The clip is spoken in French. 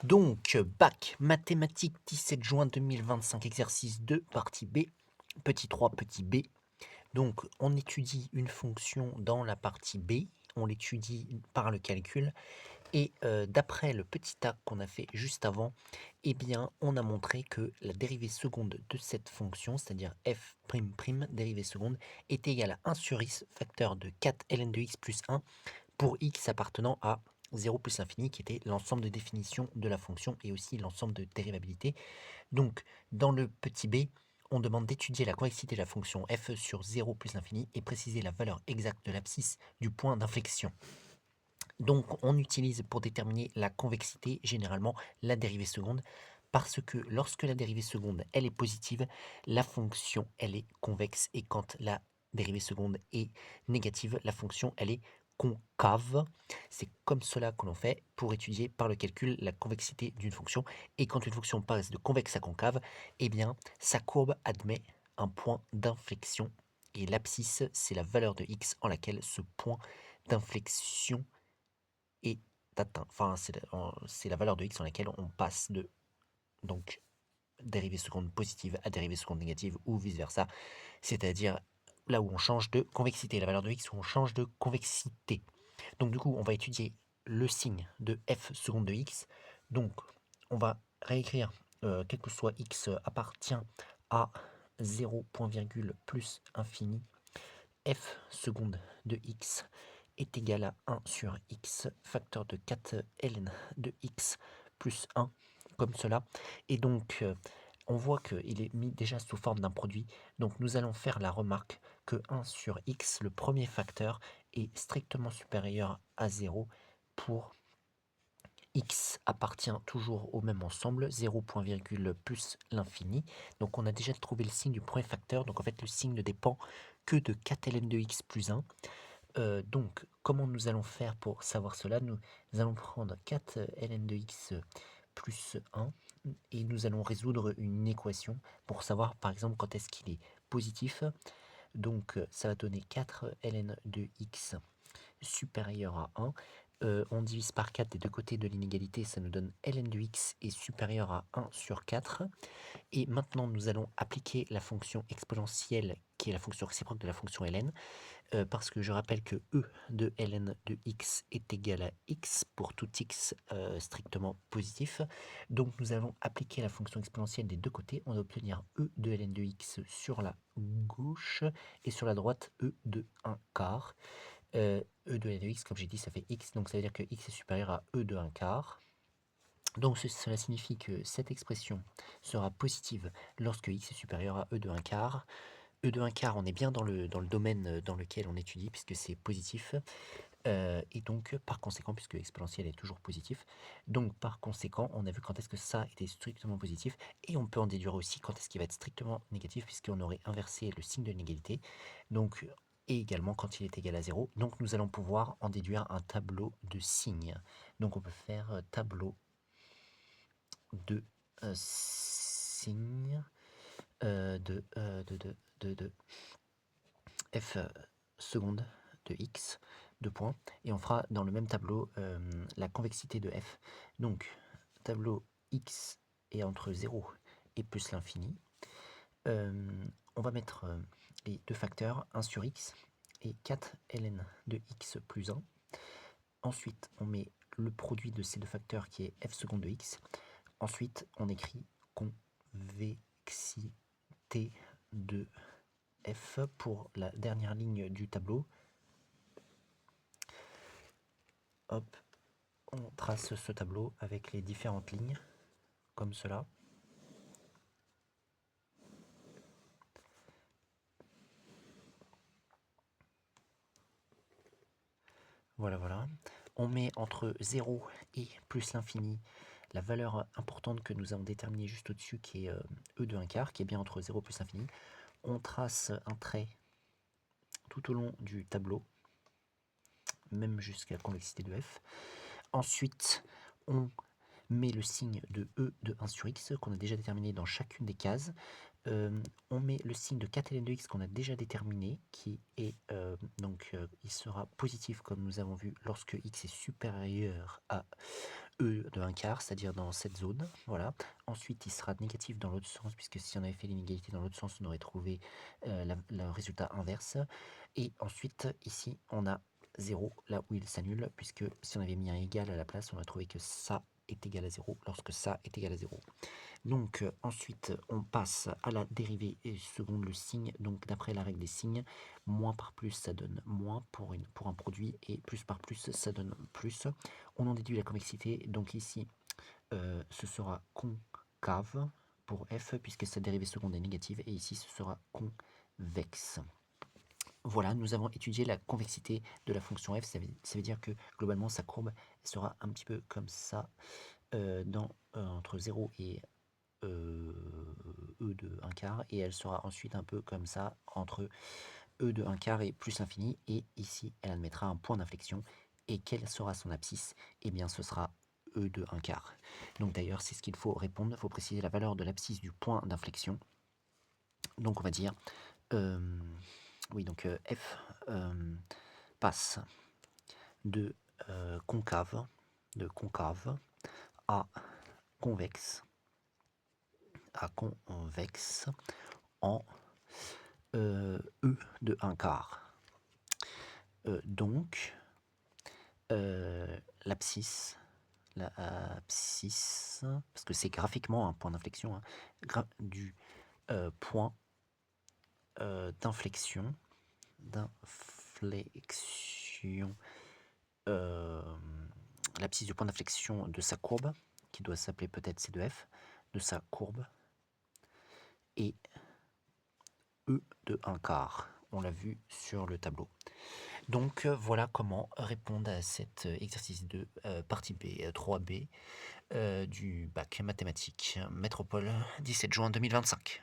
Donc, bac, mathématiques, 17 juin 2025, exercice 2, partie B, petit 3, petit b. Donc, on étudie une fonction dans la partie B, on l'étudie par le calcul, et d'après le petit a qu'on a fait juste avant, eh bien, on a montré que la dérivée seconde de cette fonction, c'est-à-dire f', dérivée seconde, est égale à 1 sur x, facteur de 4 ln de x plus 1, pour x appartenant à 0 plus l'infini, qui était l'ensemble de définition de la fonction et aussi l'ensemble de dérivabilité. Donc, dans le petit b, on demande d'étudier la convexité de la fonction f sur 0 plus l'infini et préciser la valeur exacte de l'abscisse du point d'inflexion. Donc, on utilise pour déterminer la convexité généralement la dérivée seconde, parce que lorsque la dérivée seconde elle est positive, la fonction elle est convexe, et quand la dérivée seconde est négative, la fonction elle est concave. C'est comme cela que l'on fait pour étudier par le calcul la convexité d'une fonction. Et quand une fonction passe de convexe à concave, eh bien sa courbe admet un point d'inflexion, et l'abscisse c'est la valeur de x en laquelle ce point d'inflexion est atteint. Enfin, c'est la valeur de x en laquelle on passe de donc dérivée seconde positive à dérivée seconde négative, ou vice-versa, c'est-à-dire là où on change de convexité, la valeur de x où on change de convexité. Donc du coup, on va étudier le signe de f seconde de x. Donc, on va réécrire, quel que soit x appartient à 0, point virgule plus infini, f seconde de x est égal à 1 sur x, facteur de 4 ln de x plus 1, comme cela. Et donc, on voit qu'il est mis déjà sous forme d'un produit. Donc, nous allons faire la remarque que 1 sur x, le premier facteur, est strictement supérieur à 0 pour x appartient toujours au même ensemble, 0, point virgule plus l'infini. Donc, on a déjà trouvé le signe du premier facteur. Donc, en fait, le signe ne dépend que de 4 ln de x plus 1. Donc, comment nous allons faire pour savoir cela? Nous allons prendre 4 ln de x plus 1 et nous allons résoudre une équation pour savoir par exemple quand est-ce qu'il est positif. Donc, ça va donner 4 ln de x supérieur à 1. On divise par 4 des deux côtés de l'inégalité, ça nous donne ln de x est supérieur à 1 sur 4. Et maintenant, nous allons appliquer la fonction exponentielle, qui est la fonction réciproque de la fonction ln, parce que je rappelle que e de ln de x est égal à x pour tout x strictement positif. Donc nous allons appliquer la fonction exponentielle des deux côtés. On va obtenir e de ln de x sur la gauche, et sur la droite e de 1 quart. E de ln de x, comme j'ai dit, ça fait x, donc ça veut dire que x est supérieur à e de 1 quart. Donc cela signifie que cette expression sera positive lorsque x est supérieur à e de 1 quart. E de 1 quart, on est bien dans le domaine dans lequel on étudie, puisque c'est positif. Et donc, par conséquent, puisque exponentielle est toujours positif, donc par conséquent, on a vu quand est-ce que ça était strictement positif, et on peut en déduire aussi quand est-ce qu'il va être strictement négatif, puisqu'on aurait inversé le signe de l'égalité, donc, et également quand il est égal à 0. Donc, nous allons pouvoir en déduire un tableau de signes. Donc, on peut faire tableau de signes de f seconde de x, deux points, et on fera dans le même tableau la convexité de f. Donc, tableau x est entre 0 et plus l'infini. On va mettre les deux facteurs, 1 sur x et 4 ln de x plus 1. Ensuite, on met le produit de ces deux facteurs qui est f seconde de x. Ensuite, on écrit convexité de f pour la dernière ligne du tableau. Hop, on trace ce tableau avec les différentes lignes, comme cela. Voilà, voilà. On met entre 0 et plus l'infini la valeur importante que nous avons déterminée juste au-dessus, qui est e de 1 quart, qui est bien entre 0 et plus l'infini. On trace un trait tout au long du tableau, même jusqu'à la convexité de f. Ensuite, on met le signe de e de 1 sur x qu'on a déjà déterminé dans chacune des cases. On met le signe de 4 ln de x qu'on a déjà déterminé, qui est il sera positif comme nous avons vu lorsque x est supérieur à E de 1/4, c'est-à-dire dans cette zone, voilà. Ensuite, il sera négatif dans l'autre sens, puisque si on avait fait l'inégalité dans l'autre sens, on aurait trouvé le résultat inverse. Et ensuite, ici, on a 0, là où il s'annule, puisque si on avait mis un égal à la place, on aurait trouvé que ça est égal à 0, lorsque ça est égal à 0. Donc ensuite, on passe à la dérivée seconde le signe. Donc d'après la règle des signes, moins par plus, ça donne moins pour un produit, et plus par plus, ça donne plus. On en déduit la convexité. Donc ici, ce sera concave pour f, puisque sa dérivée seconde est négative, et ici, ce sera convexe. Voilà, nous avons étudié la convexité de la fonction f. Ça veut dire que globalement, sa courbe sera un petit peu comme ça, entre 0 et E de 1/4, et elle sera ensuite un peu comme ça entre E de 1/4 et plus l'infini, et ici elle admettra un point d'inflexion. Et quelle sera son abscisse? Eh bien ce sera E de 1/4. Donc d'ailleurs c'est ce qu'il faut répondre, il faut préciser la valeur de l'abscisse du point d'inflexion. Donc on va dire, oui, donc f passe de concave à convexe en E de 1/4. Donc l'abscisse, parce que c'est graphiquement un point d'inflexion, hein, du point d'inflexion, l'abscisse du point d'inflexion de sa courbe, qui doit s'appeler peut-être C de f, de sa courbe, et E de 1/4. On l'a vu sur le tableau. Donc voilà comment répondre à cet exercice 2, partie B, 3B du bac mathématiques Métropole, 17 juin 2025.